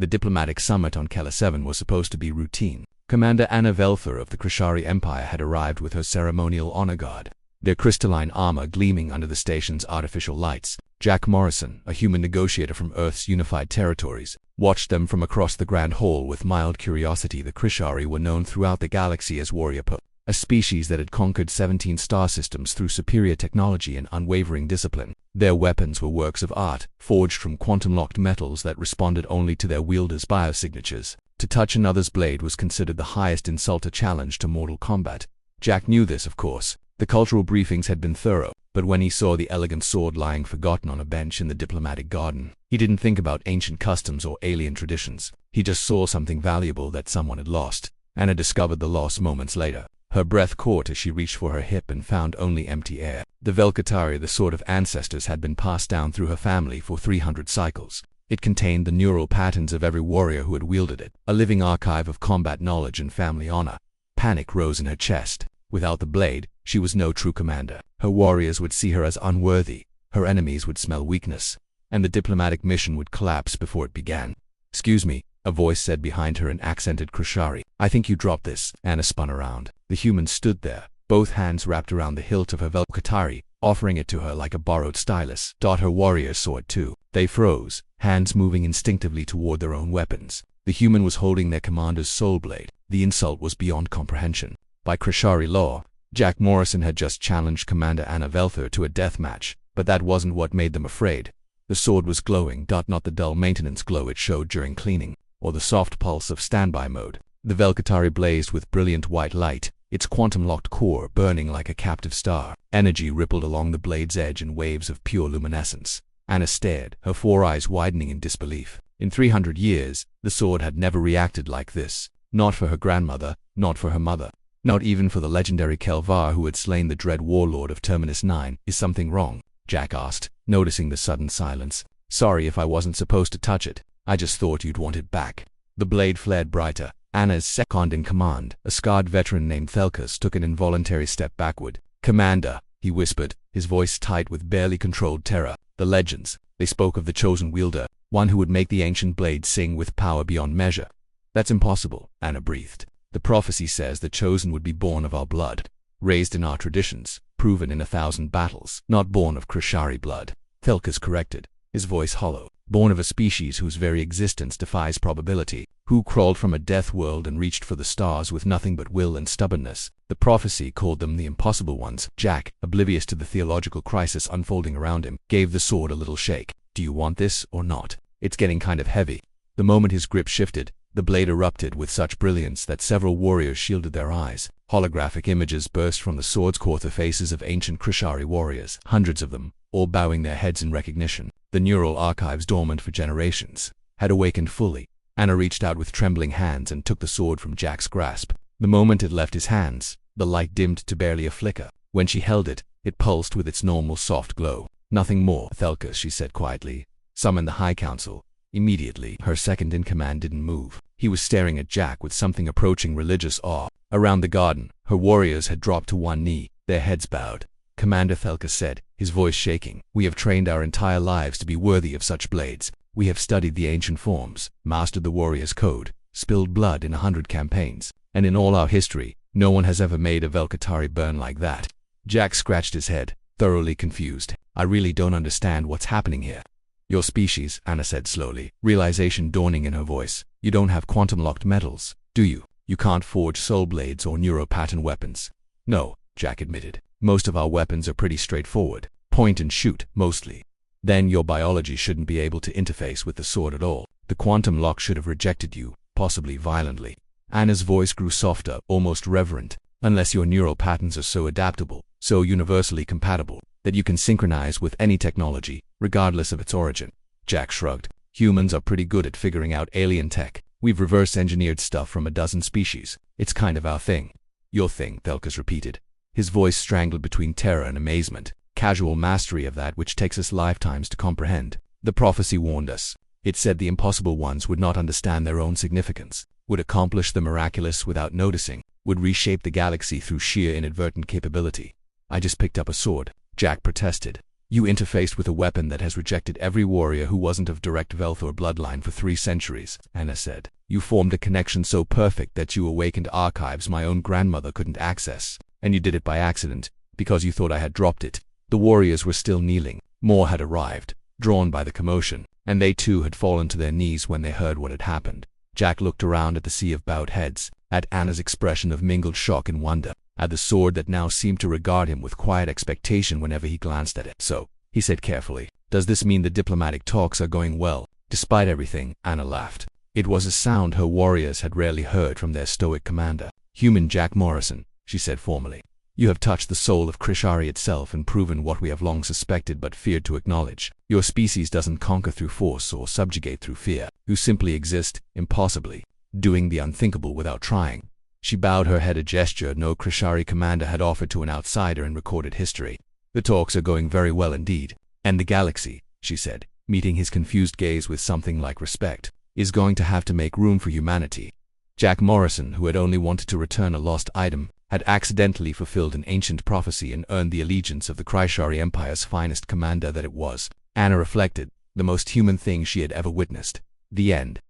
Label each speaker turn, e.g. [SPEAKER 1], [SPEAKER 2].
[SPEAKER 1] The diplomatic summit on Keller 7 was supposed to be routine. Commander Anna Velther of the Krishari Empire had arrived with her ceremonial honor guard, their crystalline armor gleaming under the station's artificial lights. Jack Morrison, a human negotiator from Earth's unified territories, watched them from across the Grand Hall with mild curiosity. The Krishari were known throughout the galaxy as warrior people, a species that had conquered 17 star systems through superior technology and unwavering discipline. Their weapons were works of art, forged from quantum-locked metals that responded only to their wielders' biosignatures. To touch another's blade was considered the highest insult, a challenge to mortal combat. Jack knew this, of course. The cultural briefings had been thorough, but when he saw the elegant sword lying forgotten on a bench in the diplomatic garden, he didn't think about ancient customs or alien traditions. He just saw something valuable that someone had lost. Anna discovered the loss moments later. Her breath caught as she reached for her hip and found only empty air. The Velkatari, the sword of ancestors, had been passed down through her family for 300 cycles. It contained the neural patterns of every warrior who had wielded it, a living archive of combat knowledge and family honor. Panic rose in her chest. Without the blade, she was no true commander. Her warriors would see her as unworthy, her enemies would smell weakness, and the diplomatic mission would collapse before it began. "Excuse me," a voice said behind her in accented Krishari. "I think you dropped this." Anna spun around. The human stood there, both hands wrapped around the hilt of her Velkatari, offering it to her like a borrowed stylus. Her warriors saw it too. They froze, hands moving instinctively toward their own weapons. The human was holding their commander's soul blade. The insult was beyond comprehension. By Krishari law, Jack Morrison had just challenged Commander Anna Velther to a death match, but that wasn't what made them afraid. The sword was glowing, not the dull maintenance glow it showed during cleaning, or the soft pulse of standby mode. The Velkatari blazed with brilliant white light, its quantum-locked core burning like a captive star. Energy rippled along the blade's edge in waves of pure luminescence. Anna stared, her four eyes widening in disbelief. In 300 years, the sword had never reacted like this. Not for her grandmother, not for her mother. Not even for the legendary Kelvar who had slain the dread warlord of Terminus 9. "Is something wrong?" Jack asked, noticing the sudden silence. "Sorry if I wasn't supposed to touch it. I just thought you'd want it back." The blade flared brighter. Anna's second in command, a scarred veteran named Thelkas, took an involuntary step backward. "Commander," he whispered, his voice tight with barely controlled terror. "The legends, they spoke of the chosen wielder, one who would make the ancient blade sing with power beyond measure." "That's impossible," Anna breathed. "The prophecy says the chosen would be born of our blood, raised in our traditions, proven in 1,000 battles, not born of Krishari blood." Thelkas corrected, his voice hollow. "Born of a species whose very existence defies probability, who crawled from a death world and reached for the stars with nothing but will and stubbornness. The prophecy called them the impossible ones." Jack, oblivious to the theological crisis unfolding around him, gave the sword a little shake. "Do you want this or not? It's getting kind of heavy." The moment his grip shifted, the blade erupted with such brilliance that several warriors shielded their eyes. Holographic images burst from the sword's core, the faces of ancient Krishari warriors, hundreds of them, all bowing their heads in recognition. The neural archives, dormant for generations, had awakened fully. Anna reached out with trembling hands and took the sword from Jack's grasp. The moment it left his hands, the light dimmed to barely a flicker. When she held it, it pulsed with its normal soft glow. "Nothing more, Thelkas," she said quietly. "Summon the High Council." Immediately, her second-in-command didn't move. He was staring at Jack with something approaching religious awe. Around the garden, her warriors had dropped to one knee, their heads bowed. "Commander," Thelkas said, his voice shaking, "we have trained our entire lives to be worthy of such blades. We have studied the ancient forms, mastered the warrior's code, spilled blood in 100 campaigns, and in all our history, no one has ever made a Velkatari burn like that." Jack scratched his head, thoroughly confused. "I really don't understand what's happening here." "Your species," Anna said slowly, realization dawning in her voice. "You don't have quantum-locked metals, do you? You can't forge soul blades or neuro-pattern weapons." "No," Jack admitted. "Most of our weapons are pretty straightforward. Point and shoot, mostly." "Then your biology shouldn't be able to interface with the sword at all. The quantum lock should have rejected you, possibly violently." Anna's voice grew softer, almost reverent. "Unless your neural patterns are so adaptable, so universally compatible, that you can synchronize with any technology, regardless of its origin." Jack shrugged. "Humans are pretty good at figuring out alien tech. We've reverse-engineered stuff from a dozen species. It's kind of our thing." "Your thing," Thelkas repeated, his voice strangled between terror and amazement. "Casual mastery of that which takes us lifetimes to comprehend. The prophecy warned us. It said the impossible ones would not understand their own significance, would accomplish the miraculous without noticing, would reshape the galaxy through sheer inadvertent capability." "I just picked up a sword," Jack protested. You interfaced with a weapon that has rejected every warrior who wasn't of direct Velthor bloodline for 3 centuries, Anna said. You formed a connection so perfect that you awakened archives my own grandmother couldn't access. And you did it by accident, because you thought I had dropped it. The warriors were still kneeling. More had arrived, drawn by the commotion, and they too had fallen to their knees when they heard what had happened. Jack looked around at the sea of bowed heads, at Anna's expression of mingled shock and wonder, at the sword that now seemed to regard him with quiet expectation whenever he glanced at it. So, he said carefully, does this mean the diplomatic talks are going well, despite everything? Anna laughed. It was a sound her warriors had rarely heard from their stoic commander. Human Jack Morrison, she said formally. You have touched the soul of Krishari itself and proven what we have long suspected but feared to acknowledge. Your species doesn't conquer through force or subjugate through fear. You simply exist, impossibly, doing the unthinkable without trying. She bowed her head, a gesture no Krishari commander had offered to an outsider in recorded history. The talks are going very well indeed. And the galaxy, she said, meeting his confused gaze with something like respect, is going to have to make room for humanity. Jack Morrison, who had only wanted to return a lost item, had accidentally fulfilled an ancient prophecy and earned the allegiance of the Krishari Empire's finest commander that it was, Anna reflected, the most human thing she had ever witnessed. The end.